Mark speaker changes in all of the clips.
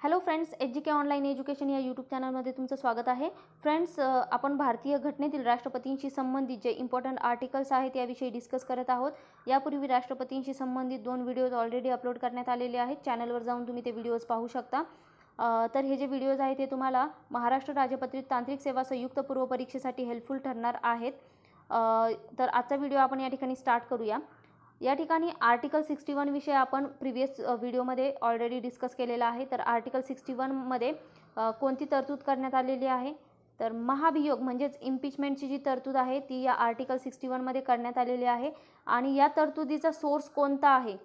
Speaker 1: Hello friends, एच.जी.के online education या YouTube चॅनलमध्ये तुमचं स्वागत आहे. फ्रेंड्स, आपण भारतीय घटनेतील राष्ट्रपतींशी संबंधित जे इम्पॉर्टंट आर्टिकल्स आहेत याविषयी डिस्कस करत आहोत. यापूर्वी राष्ट्रपतींशी संबंधित 2 व्हिडिओज ऑलरेडी अपलोड करण्यात आलेले आहेत. चॅनलवर जाऊन तुम्ही ते व्हिडिओज पाहू शकता. तर हे जे व्हिडिओज आहेत ते तुम्हाला महाराष्ट्र राज्यपत्रित तांत्रिक सेवा संयुक्त पूर्व परीक्षेसाठी हेल्पफुल ठरणार आहेत. तर आजचा व्हिडिओ आपण या ठिकाणी स्टार्ट करूया. या ठिकाणी आर्टिकल 61 विषय आपण प्रिव्हियस व्हिडिओमध्ये ऑलरेडी डिस्कस केलेला आहे. तर आर्टिकल 61 मध्ये कोणती तरतूद करण्यात आलेली आहे, तर महाभियोग म्हणजेच इम्पिचमेंटची जी तरतूद आहे ती या आर्टिकल 61 मध्ये करण्यात आलेली आहे. आणि या तरतुदीचा सोर्स कोणता आहे,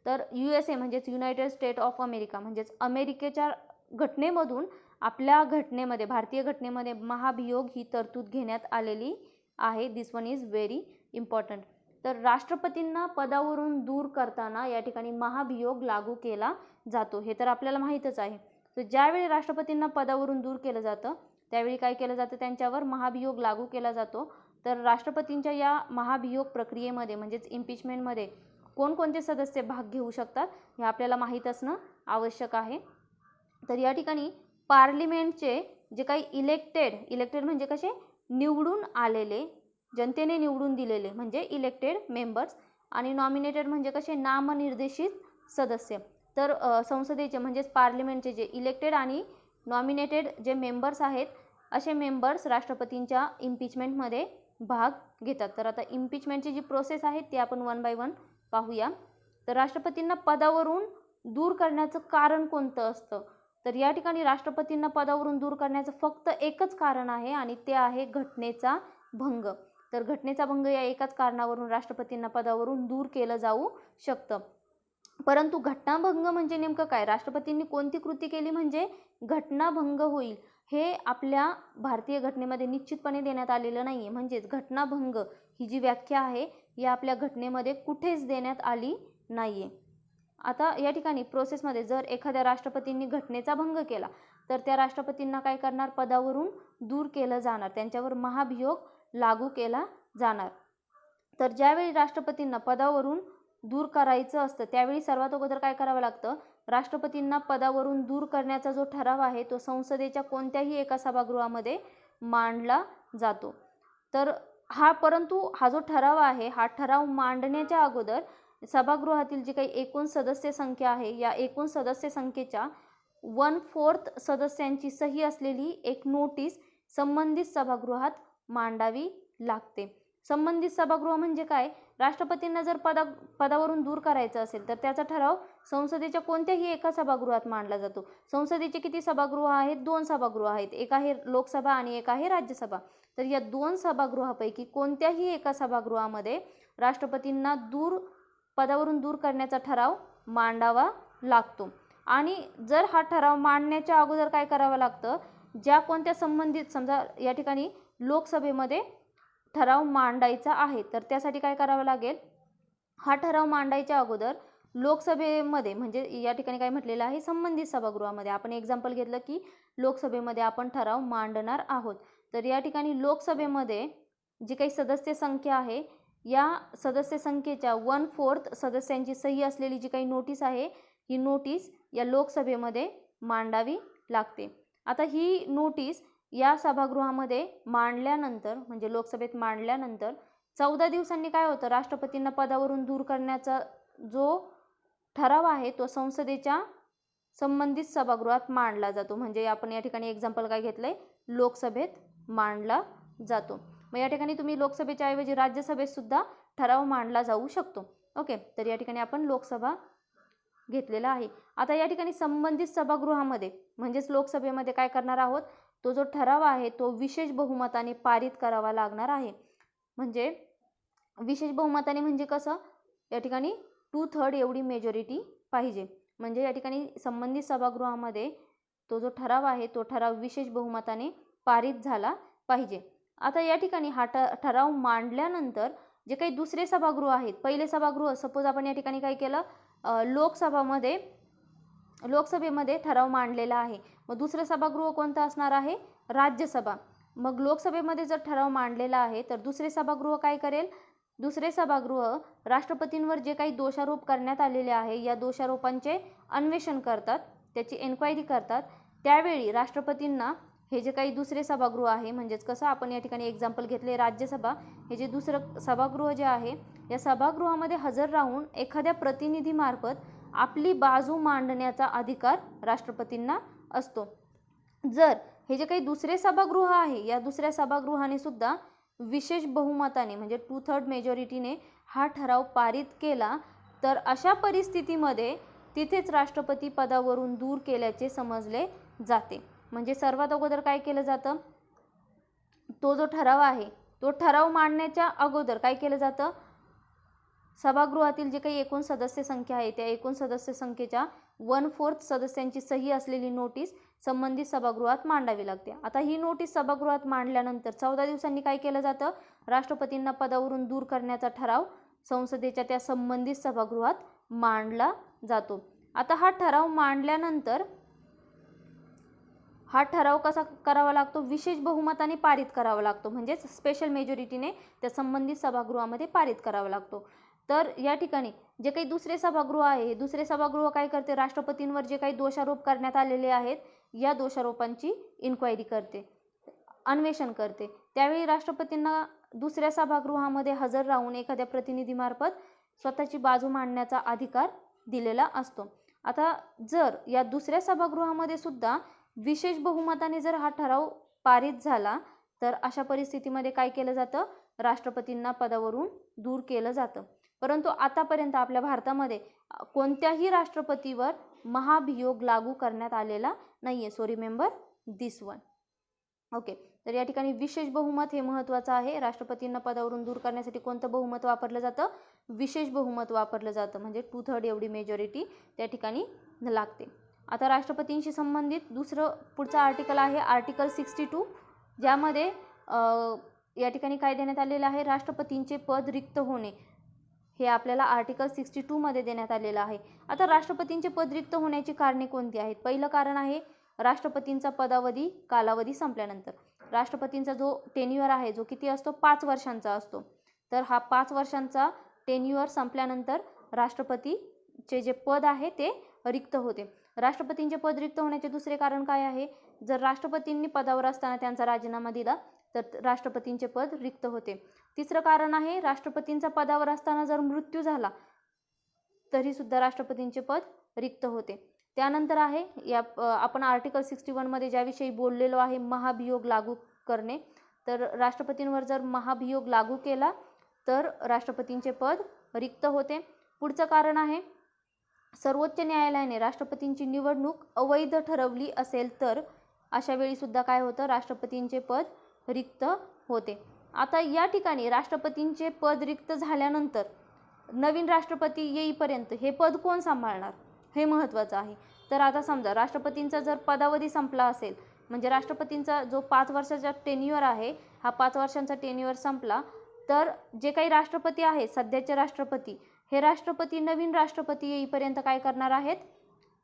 Speaker 1: तर USA म्हणजेच युनायटेड स्टेट ऑफ अमेरिका म्हणजेच अमेरिकेच्या घटनेमधून आपल्या घटनेमध्ये, भारतीय घटनेमध्ये महाभियोग ही तरतूद घेण्यात आलेली आहे. दिस वन इज व्हेरी इम्पॉर्टंट. तर राष्ट्रपतींना पदावरून दूर करताना या ठिकाणी महाभियोग लागू केला जातो, हे तर आपल्याला माहीतच आहे. तर ज्यावेळी राष्ट्रपतींना पदावरून दूर केलं जातं त्यावेळी काय केलं जातं, त्यांच्यावर महाभियोग लागू केला जातो. तर राष्ट्रपतींच्या या महाभियोग प्रक्रियेमध्ये म्हणजेच इम्पिचमेंटमध्ये कोणकोणते सदस्य भाग घेऊ शकतात हे आपल्याला माहीत असणं आवश्यक आहे. तर या ठिकाणी पार्लिमेंटचे जे काही इलेक्टेड म्हणजे कसे, निवडून आलेले, जनतेने निवडून दिलेले म्हणजे इलेक्टेड मेंबर्स, आणि नॉमिनेटेड म्हणजे कसे, नामनिर्देशित सदस्य. तर संसदेचे म्हणजेच पार्लिमेंटचे जे इलेक्टेड आणि नॉमिनेटेड जे मेंबर्स आहेत असे मेंबर्स राष्ट्रपतींच्या इम्पिचमेंटमध्ये भाग घेतात. तर आता इम्पिचमेंटची जी प्रोसेस आहे ती आपण 1 बाय 1 पाहूया. तर राष्ट्रपतींना पदावरून दूर करण्याचं कारण कोणतं असतं, तर या ठिकाणी राष्ट्रपतींना पदावरून दूर करण्याचं फक्त एकच कारण आहे आणि ते आहे घटनेचा भंग. तर घटनेचा भंग या एकाच कारणावरून राष्ट्रपतींना पदावरून दूर केलं जाऊ शकतं. परंतु घटनाभंग म्हणजे नेमकं काय, राष्ट्रपतींनी कोणती कृती केली म्हणजे घटनाभंग होईल हे आपल्या भारतीय घटनेमध्ये निश्चितपणे देण्यात आलेलं नाही आहे. म्हणजेच घटनाभंग ही जी व्याख्या आहे या आपल्या घटनेमध्ये कुठेच देण्यात आली नाही आहे. आता या ठिकाणी प्रोसेसमध्ये जर एखाद्या राष्ट्रपतींनी घटनेचा भंग केला तर त्या राष्ट्रपतींना काय करणार, पदावरून दूर केलं जाणार, त्यांच्यावर महाभियोग लागू केला जाणार. तर ज्यावेळी राष्ट्रपतींना पदावरून दूर करायचं असतं त्यावेळी सर्वात अगोदर काय करावं लागतं, राष्ट्रपतींना पदावरून दूर करण्याचा जो ठराव आहे तो संसदेच्या कोणत्याही एका सभागृहामध्ये मांडला जातो. तर परंतु हा जो ठराव आहे हा ठराव मांडण्याच्या अगोदर सभागृहातील जी काही एकूण सदस्य संख्या आहे या एकूण सदस्य संख्येच्या 1/4 सदस्यांची सही असलेली एक नोटीस संबंधित सभागृहात मांडावी लागते. संबंधित सभागृह म्हणजे काय, राष्ट्रपतींना जर पदावरून दूर करायचं असेल तर त्याचा ठराव संसदेच्या कोणत्याही एका सभागृहात मांडला जातो. संसदेचे किती सभागृह आहेत, 2 सभागृह आहेत, एक आहे लोकसभा आणि एक आहे राज्यसभा. तर या 2 सभागृहापैकी कोणत्याही एका सभागृहामध्ये राष्ट्रपतींना पदावरून दूर करण्याचा ठराव मांडावा लागतो. आणि जर हा ठराव मांडण्याच्या अगोदर काय करावं लागतं, ज्या कोणत्या संबंधित, समजा या ठिकाणी लोकसभेमध्ये ठराव मांडायचा आहे तर त्यासाठी काय करावं लागेल, हा ठराव मांडायच्या अगोदर लोकसभेमध्ये, म्हणजे या ठिकाणी काय म्हटलेलं आहे, संबंधित सभागृहामध्ये, आपण एक्झाम्पल घेतलं की लोकसभेमध्ये आपण ठराव मांडणार आहोत. तर या ठिकाणी लोकसभेमध्ये जी काही सदस्य संख्या आहे या सदस्य संख्येच्या 1/4 सदस्यांची सही असलेली जी काही नोटीस आहे ही नोटीस या लोकसभेमध्ये मांडावी लागते. आता ही नोटीस या सभागृहामध्ये मांडल्यानंतर, म्हणजे लोकसभेत मांडल्यानंतर 14 दिवसांनी काय होतं, राष्ट्रपतींना पदावरून दूर करण्याचा जो ठराव आहे तो संसदेच्या संबंधित सभागृहात मांडला जातो. म्हणजे आपण या ठिकाणी एक्झाम्पल काय घेतलंय, लोकसभेत मांडला जातो. मग या ठिकाणी तुम्ही लोकसभेच्या ऐवजी राज्यसभेत सुद्धा ठराव मांडला जाऊ शकतो. ओके, तर या ठिकाणी आपण लोकसभा घेतलेला आहे. आता या ठिकाणी संबंधित सभागृहामध्ये म्हणजेच लोकसभेमध्ये काय करणार आहोत, तो जो ठराव आहे तो विशेष बहुमताने पारित करावा लागणार आहे. म्हणजे विशेष बहुमताने म्हणजे कसं, या ठिकाणी 2/3 एवढी मेजॉरिटी पाहिजे. म्हणजे या ठिकाणी संबंधित सभागृहामध्ये तो जो ठराव आहे तो ठराव विशेष बहुमताने पारित झाला पाहिजे. आता या ठिकाणी हा ठराव मांडल्यानंतर जे काही दुसरे सभागृह आहेत, पहिले सभागृह, सपोज आपण या ठिकाणी काय केलं, लोकसभेमध्ये ठराव मांडलेला आहे, मग दुसरं सभागृह कोणतं असणार आहे, राज्यसभा. मग लोकसभेमध्ये जर ठराव मांडलेला आहे तर दुसरे सभागृह काय करेल, दुसरे सभागृह राष्ट्रपतींवर जे काही दोषारोप करण्यात आलेले आहे या दोषारोपांचे अन्वेषण करतात त्याची एन्क्वायरी करतात, त्यावेळी राष्ट्रपतींना हे जे काही दुसरे सभागृह आहे, म्हणजेच कसं आपण या ठिकाणी एक्झाम्पल घेतले राज्यसभा, हे जे दुसरं सभागृह जे आहे या सभागृहामध्ये हजर राहून एखाद्या प्रतिनिधीमार्फत आपली बाजू मांडण्याचा अधिकार राष्ट्रपतींना असतो. जर हे जे काही दुसरे सभागृह आहे या दुसऱ्या सभागृहाने सुद्धा विशेष बहुमताने म्हणजे 2/3 मेजॉरिटीने हा ठराव पारित केला, तर अशा परिस्थितीमध्ये तिथेच राष्ट्रपती पदावरून दूर केल्याचे समजले जाते. म्हणजे सर्वात अगोदर काय केलं जातं, तो जो ठराव आहे तो ठराव मांडण्याच्या अगोदर काय केलं जातं, सभागृहातील जे काही एकूण सदस्य संख्या आहे त्या एकूण सदस्य संख्येच्या 1/4 सदस्यांची सही असलेली नोटीस संबंधित सभागृहात मांडावी लागते. आता ही नोटीस सभागृहात मांडल्यानंतर 14 दिवसांनी काय केलं जातं, राष्ट्रपतींना पदावरून दूर करण्याचा ठराव संसदेच्या त्या संबंधित सभागृहात मांडला जातो. आता हा ठराव मांडल्यानंतर हा ठराव कसा करावा लागतो, विशेष बहुमताने पारित करावा लागतो, म्हणजेच स्पेशल मेजॉरिटीने त्या संबंधित सभागृहामध्ये पारित करावा लागतो. तर या ठिकाणी जे काही दुसरे सभागृह आहे हे दुसरे सभागृह काय करते, राष्ट्रपतींवर जे काही दोषारोप करण्यात आलेले आहेत या दोषारोपांची इन्क्वायरी करते, अन्वेषण करते. त्यावेळी राष्ट्रपतींना दुसऱ्या सभागृहामध्ये हजर राहून एखाद्या प्रतिनिधीमार्फत स्वतःची बाजू मांडण्याचा अधिकार दिलेला असतो. आता जर या दुसऱ्या सभागृहामध्ये सुद्धा विशेष बहुमताने जर हा ठराव पारित झाला तर अशा परिस्थितीमध्ये काय केलं जातं, राष्ट्रपतींना पदावरून दूर केलं जातं. परंतु आतापर्यंत आपल्या भारतामध्ये कोणत्याही राष्ट्रपतीवर महाभियोग लागू करण्यात आलेला नाहीये. सो रिमेंबर दिस वन. ओके, तर या ठिकाणी विशेष बहुमत हे महत्त्वाचं आहे. राष्ट्रपतींना पदावरून दूर करण्यासाठी कोणतं बहुमत वापरलं जातं, विशेष बहुमत वापरलं जातं, म्हणजे 2/3 एवढी मेजॉरिटी त्या ठिकाणी लागते. आता राष्ट्रपतींशी संबंधित दुसरं पुढचं आर्टिकल आहे आर्टिकल 62, ज्यामध्ये या ठिकाणी काय देण्यात आलेलं आहे, राष्ट्रपतींचे पद रिक्त होणे हे आपल्याला आर्टिकल 62 मध्ये देण्यात आलेलं आहे. आता राष्ट्रपतींचे पद रिक्त होण्याची कारणे कोणती आहेत, पहिलं कारण आहे राष्ट्रपतींचा पदावधी कालावधी संपल्यानंतर. राष्ट्रपतींचा जो टेन्युअर आहे जो किती असतो, 5 वर्षांचा असतो. तर हा 5 वर्षांचा टेन्युअर संपल्यानंतर राष्ट्रपतीचे जे पद आहे ते रिक्त होते. राष्ट्रपतींचे पद रिक्त होण्याचे दुसरे कारण काय आहे, जर राष्ट्रपतींनी पदावर असताना त्यांचा राजीनामा दिला तर राष्ट्रपतींचे पद रिक्त होते. तिसरं कारण आहे राष्ट्रपतींचा पदावर असताना जर मृत्यू झाला तरी सुद्धा राष्ट्रपतींचे पद रिक्त होते. त्यानंतर आहे या आपण आर्टिकल 61 मध्ये ज्याविषयी बोललेलो आहे महाभियोग लागू करणे, तर राष्ट्रपतींवर जर महाभियोग लागू केला तर राष्ट्रपतींचे पद रिक्त होते. पुढचं कारण आहे सर्वोच्च न्यायालयाने राष्ट्रपतींची निवडणूक अवैध ठरवली असेल तर अशा वेळी सुद्धा काय होतं, राष्ट्रपतींचे पद रिक्त होते. आता या ठिकाणी राष्ट्रपतींचे पद रिक्त झाल्यानंतर नवीन राष्ट्रपती येईपर्यंत हे पद कोण सांभाळणार हे महत्त्वाचं आहे. तर आता समजा राष्ट्रपतींचा जर पदावधी संपला असेल, म्हणजे राष्ट्रपतींचा जो 5 वर्षाचा टेन्युअर आहे हा 5 वर्षांचा टेन्युअर संपला, तर जे काही राष्ट्रपती आहेत सध्याचे राष्ट्रपती, हे राष्ट्रपती नवीन राष्ट्रपती येईपर्यंत काय करणार आहेत,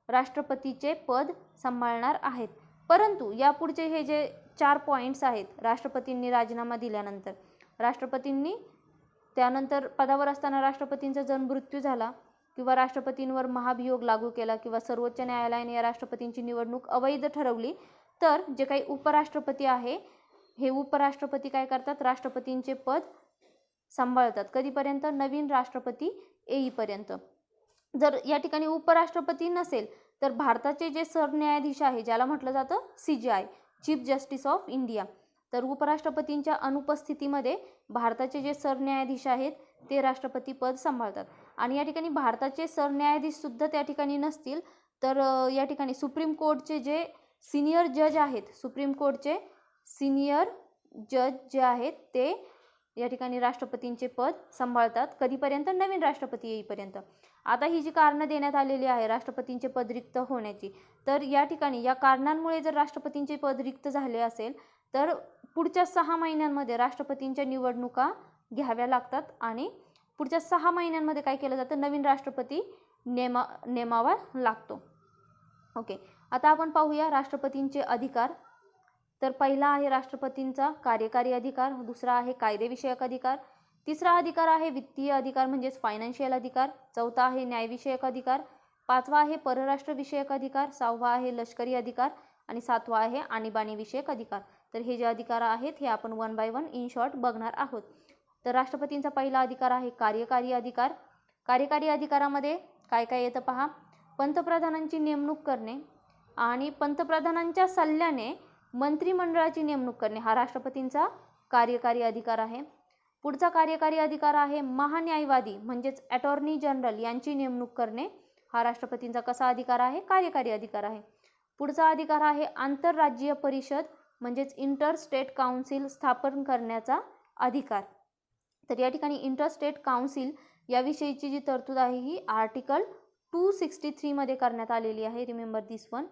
Speaker 1: राष्ट्रपतीचे पद सांभाळणार आहेत. परंतु यापुढचे हे जे 4 पॉईंट्स आहेत, राष्ट्रपतींनी राजीनामा दिल्यानंतर, राष्ट्रपतींनी त्यानंतर पदावर असताना राष्ट्रपतींचा जर मृत्यू झाला किंवा राष्ट्रपतींवर महाभियोग लागू केला किंवा सर्वोच्च न्यायालयाने या राष्ट्रपतींची निवडणूक अवैध ठरवली, तर जे काही उपराष्ट्रपती आहे हे उपराष्ट्रपती काय करतात, राष्ट्रपतींचे पद सांभाळतात. कधीपर्यंत, नवीन राष्ट्रपती येईपर्यंत. जर या ठिकाणी उपराष्ट्रपती नसेल तर भारताचे जे सरन्यायाधीश आहे ज्याला म्हटलं जातं CJI, chief justice of India, तर उपराष्ट्रपतींच्या अनुपस्थितीमध्ये भारताचे जे सरन्यायाधीश आहेत ते राष्ट्रपती पद सांभाळतात. आणि या ठिकाणी भारताचे सरन्यायाधीश सुद्धा त्या ठिकाणी नसतील तर या ठिकाणी सुप्रीम कोर्टचे जे सिनियर जज आहेत, सुप्रीम कोर्टचे सिनियर जज जे आहेत ते या ठिकाणी राष्ट्रपतींचे पद सांभाळतात. कधीपर्यंत, नवीन राष्ट्रपती येईपर्यंत. आता ही जी कारणं देण्यात आलेली आहे राष्ट्रपतींचे पद रिक्त होण्याची, तर या ठिकाणी या कारणांमुळे जर राष्ट्रपतींचे पद रिक्त झाले असेल तर पुढच्या 6 महिन्यांमध्ये राष्ट्रपतींच्या निवडणुका घ्याव्या लागतात आणि पुढच्या 6 महिन्यांमध्ये काय केलं जातं, नवीन राष्ट्रपती नेमावा लागतो. ओके, आता आपण पाहूया राष्ट्रपतींचे अधिकार. तर पहिला आहे राष्ट्रपतींचा कार्यकारी अधिकार, दुसरा आहे कायदेविषयक अधिकार, तिसरा अधिकार आहे वित्तीय अधिकार म्हणजेच फायनान्शियल अधिकार, चौथा आहे न्यायविषयक अधिकार, 5वा आहे परराष्ट्र विषयक अधिकार, 6वा आहे लष्करी अधिकार आणि 7वा आहे आणीबाणी विषयक अधिकार. तर हे जे अधिकार आहेत हे आपण one by one in short बघणार आहोत. तर राष्ट्रपतींचा पहिला अधिकार आहे कार्यकारी अधिकार. कार्यकारी अधिकारामध्ये काय काय येतं पहा. पंतप्रधानांची नेमणूक करणे आणि पंतप्रधानांच्या सल्ल्याने मंत्रिमंडळाची नेमणूक करणे हा राष्ट्रपतींचा कार्यकारी अधिकार आहे. पुढचा कार्यकारी अधिकार आहे महान्यायवादी म्हणजेच अटॉर्नी जनरल यांची नेमणूक करणे हा राष्ट्रपतींचा कसा अधिकार आहे, कार्यकारी अधिकार आहे. पुढचा अधिकार आहे आंतरराज्यीय परिषद म्हणजेच इंटर स्टेट काउन्सिल स्थापन करण्याचा अधिकार. तर या ठिकाणी इंटर स्टेट काउन्सिल याविषयीची जी तरतूद आहे ही आर्टिकल 263 मध्ये करण्यात आलेली आहे. रिमेंबर दिस वन.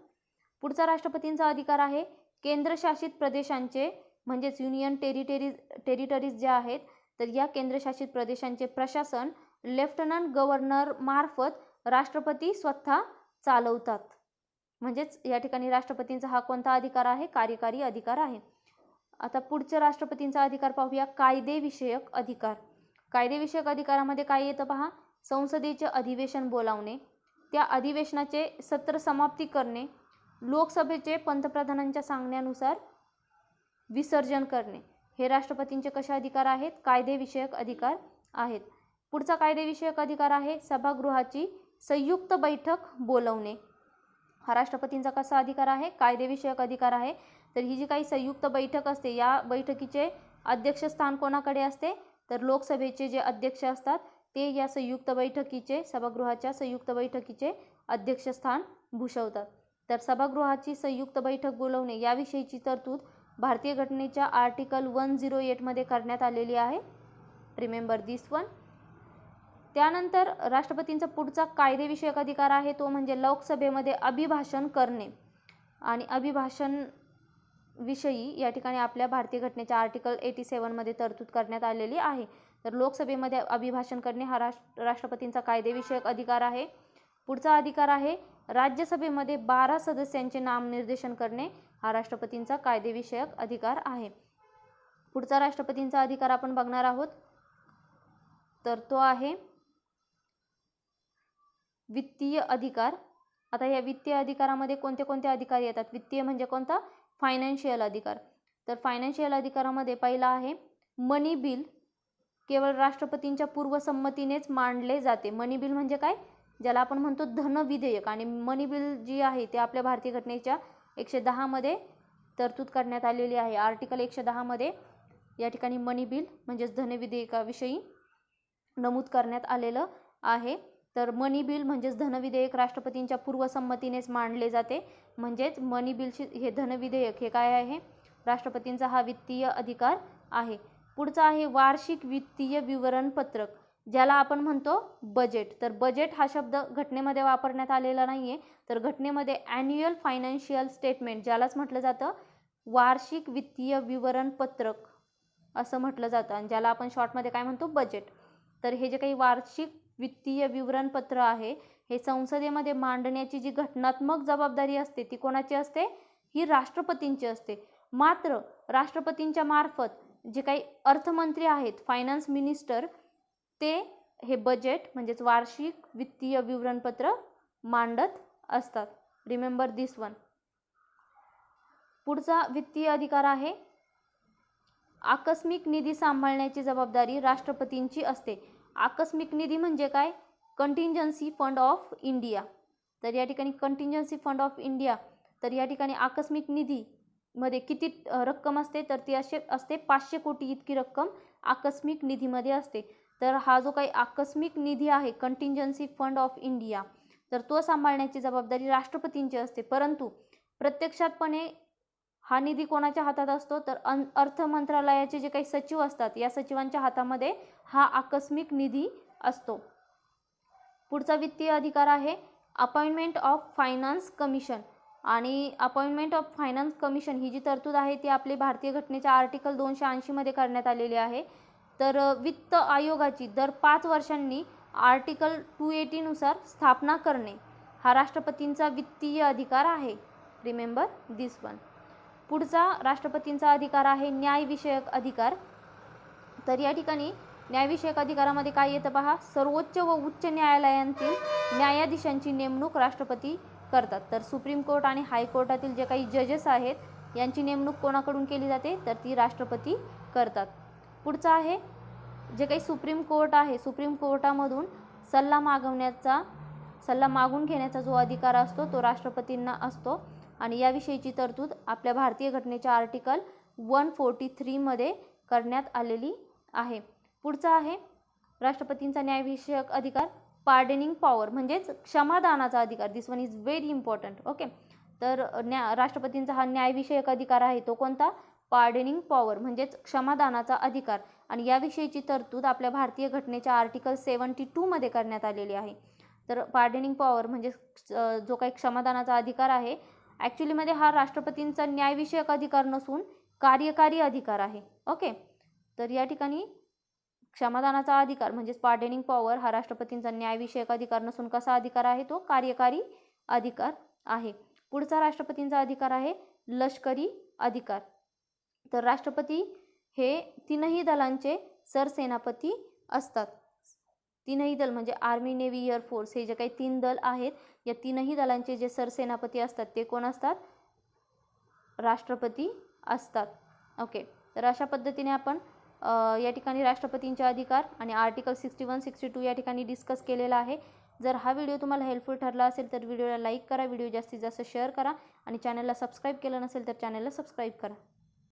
Speaker 1: पुढचा राष्ट्रपतींचा अधिकार आहे केंद्रशासित प्रदेशांचे म्हणजेच युनियन टेरिटरीज ज्या आहेत तर या केंद्रशासित प्रदेशांचे प्रशासन लेफ्टनंट गव्हर्नर मार्फत राष्ट्रपती स्वतः चालवतात. म्हणजेच या ठिकाणी राष्ट्रपतींचा हा कोणता अधिकार आहे, कार्यकारी अधिकार आहे. आता पुढच्या राष्ट्रपतींचा अधिकार पाहूया कायदेविषयक अधिकार. कायदेविषयक अधिकारामध्ये काय येतं पहा. संसदेचे अधिवेशन बोलावणे, त्या अधिवेशनाचे सत्र समाप्ती करणे, लोकसभेचे पंतप्रधानांच्या सांगण्यानुसार विसर्जन करणे हे राष्ट्रपतींचे कसे अधिकार आहेत, कायदेविषयक अधिकार आहेत. पुढचा कायदेविषयक अधिकार आहे सभागृहाची संयुक्त बैठक बोलवणे हा राष्ट्रपतींचा कसा अधिकार आहे, कायदेविषयक अधिकार आहे. तर ही जी काही संयुक्त बैठक असते या बैठकीचे अध्यक्षस्थान कोणाकडे असते तर लोकसभेचे जे अध्यक्ष असतात ते या संयुक्त बैठकीचे सभागृहाच्या संयुक्त बैठकीचे अध्यक्षस्थान भूषवतात. तर सभागृहाची संयुक्त बैठक बोलवणे याविषयीची तरतूद भारतीय घटनेच्या आर्टिकल 108 मध्ये करण्यात आलेली आहे. रिमेंबर दिस वन. त्यानंतर राष्ट्रपतींचा पुढचा कायदेविषयक अधिकार आहे तो म्हणजे लोकसभेमध्ये अभिभाषण करणे आणि अभिभाषण विषयी या ठिकाणी आपल्या भारतीय घटनेच्या आर्टिकल 87 मध्ये तरतूद करण्यात आलेली आहे. तर लोकसभेमध्ये अभिभाषण करणे हा राष्ट्रपतींचा कायदेविषयक अधिकार आहे. पुढचा अधिकार आहे राज्यसभेमध्ये 12 सदस्यांचे नामनिर्देशन करणे हा राष्ट्रपतींचा कायदेविषयक अधिकार आहे. पुढचा राष्ट्रपतींचा अधिकार आपण बघणार आहोत तर तो आहे वित्तीय अधिकार. आता या वित्तीय अधिकारामध्ये कोणते कोणते अधिकार येतात. वित्तीय म्हणजे कोणता, फायनान्शियल अधिकार. तर फायनान्शियल अधिकारामध्ये पहिला आहे मनी बिल केवळ राष्ट्रपतींच्या पूर्वसंमतीनेच मांडले जाते. मनी बिल म्हणजे काय, ज्याला आपण म्हणतो धन विधेयक. आणि मनी बिल जी आहे ते आपल्या भारतीय घटनेच्या 110 मध्ये तरतूद करण्यात आलेली आहे. आर्टिकल 110 मध्ये या ठिकाणी मनी बिल म्हणजेच धन विधेयकाविषयी नमूद करण्यात आलेलं आहे. तर मनी बिल म्हणजेच धन विधेयक राष्ट्रपतींच्या पूर्वसंमतीनेच मांडले जाते. म्हणजेच मनी बिलची हे धन विधेयक हे काय आहे, राष्ट्रपतींचा हा वित्तीय अधिकार आहे. पुढचा आहे वार्षिक वित्तीय विवरणपत्रक ज्याला आपण म्हणतो बजेट. तर बजेट हा शब्द घटनेमध्ये वापरण्यात आलेला नाहीये. तर घटनेमध्ये ॲन्युअल फायनान्शियल स्टेटमेंट ज्यालाच म्हटलं जातं वार्षिक वित्तीय विवरणपत्रक असं म्हटलं जातं आणि ज्याला आपण शॉर्टमध्ये काय म्हणतो बजेट. तर हे जे काही वार्षिक वित्तीय विवरणपत्र आहे हे संसदेमध्ये मांडण्याची जी घटनात्मक जबाबदारी असते ती कोणाची असते, ही राष्ट्रपतींची असते. मात्र राष्ट्रपतींच्या मार्फत जे काही अर्थमंत्री आहेत फायनान्स मिनिस्टर ते हे बजेट म्हणजेच वार्षिक वित्तीय विवरणपत्र मांडत असतात. रिमेंबर दिस वन. पुढचा वित्तीय अधिकार आहे आकस्मिक निधी सांभाळण्याची जबाबदारी राष्ट्रपतींची असते. आकस्मिक निधी म्हणजे काय, कंटिंजन्सी फंड ऑफ इंडिया. तर या ठिकाणी कंटिंजन्सी फंड ऑफ इंडिया तर या ठिकाणी आकस्मिक निधी मध्ये किती रक्कम असते तर ती असते 500 कोटी इतकी रक्कम आकस्मिक निधीमध्ये असते. तर हा जो काही आकस्मिक निधी आहे कंटिंजन्सी फंड ऑफ इंडिया तर तो सांभाळण्याची जबाबदारी राष्ट्रपतींची असते. परंतु प्रत्यक्षातपणे हा निधी कोणाच्या हातात असतो तर अर्थ मंत्रालयाचे जे काही सचिव असतात या सचिवांच्या हातामध्ये हा आकस्मिक निधी असतो. पुढचा वित्तीय अधिकार आहे अपॉइंटमेंट ऑफ फायनान्स कमिशन. आणि अपॉइंटमेंट ऑफ फायनान्स कमिशन ही जी तरतूद आहे ती आपली भारतीय घटनेच्या आर्टिकल 280 मध्ये करण्यात आलेली आहे. तर वित्त आयोगाची दर 5 वर्षांनी आर्टिकल 280 नुसार स्थापना करणे हा राष्ट्रपतींचा वित्तीय अधिकार आहे. रिमेंबर दिस वन. पुढचा राष्ट्रपतींचा अधिकार आहे न्यायविषयक अधिकार. तर या ठिकाणी न्यायविषयक अधिकारामध्ये काय येतं पहा, सर्वोच्च व उच्च न्यायालयांतील न्यायाधीशांची नेमणूक राष्ट्रपती करतात. तर सुप्रीम कोर्ट आणि हायकोर्टातील जे काही जजेस आहेत यांची नेमणूक कोणाकडून केली जाते, तर ती राष्ट्रपती करतात. पुढचं आहे जे काही सुप्रीम कोर्ट आहे, सुप्रीम कोर्टामधून सल्ला मागून घेण्याचा जो अधिकार असतो तो राष्ट्रपतींना असतो आणि याविषयीची तरतूद आपल्या भारतीय घटनेच्या आर्टिकल 143 मध्ये करण्यात आलेली आहे. पुढचा आहे राष्ट्रपतींचा न्यायविषयक अधिकार, पार्डनिंग पॉवर म्हणजेच क्षमादानाचा अधिकार. This one is very important. Okay, तर राष्ट्रपतींचा हा न्यायविषयक अधिकार आहे तो कोणता, पार्डनिंग पॉवर म्हणजेच क्षमादानाचा अधिकार आणि याविषयीची तरतूद आपल्या भारतीय घटनेच्या आर्टिकल 72 मध्ये करण्यात आलेली आहे. तर पार्डनिंग पॉवर म्हणजे जो काही क्षमादानाचा अधिकार आहे, ॲक्च्युलीमध्ये हा राष्ट्रपतींचा न्यायविषयक अधिकार नसून कार्यकारी अधिकार आहे. ओके, तर या ठिकाणी क्षमादानाचा अधिकार म्हणजेच पार्डनिंग पॉवर हा राष्ट्रपतींचा न्यायविषयक अधिकार नसून कसा अधिकार आहे, तो कार्यकारी अधिकार आहे. पुढचा राष्ट्रपतींचा अधिकार आहे लष्करी अधिकार. तर राष्ट्रपती हे तीनही दलांचे सरसेनापती असतात. तीनही दल म्हणजे आर्मी, नेव्ही, एअरफोर्स हे जे काही 3 दल आहेत, या तीनही दलांचे जे सरसेनापती असतात ते कोण असतात, राष्ट्रपती असतात. ओके, तर अशा पद्धतीने आपण या ठिकाणी राष्ट्रपतींचे अधिकार आणि आर्टिकल 61, 62 या ठिकाणी डिस्कस केलेला आहे. जर हा व्हिडिओ तुम्हाला हेल्पफुल ठरला असेल तर व्हिडिओला लाईक करा, व्हिडिओ जास्तीत जास्त शेअर करा आणि चॅनलला सबस्क्राईब केलं नसेल तर चॅनलला सबस्क्राईब करा.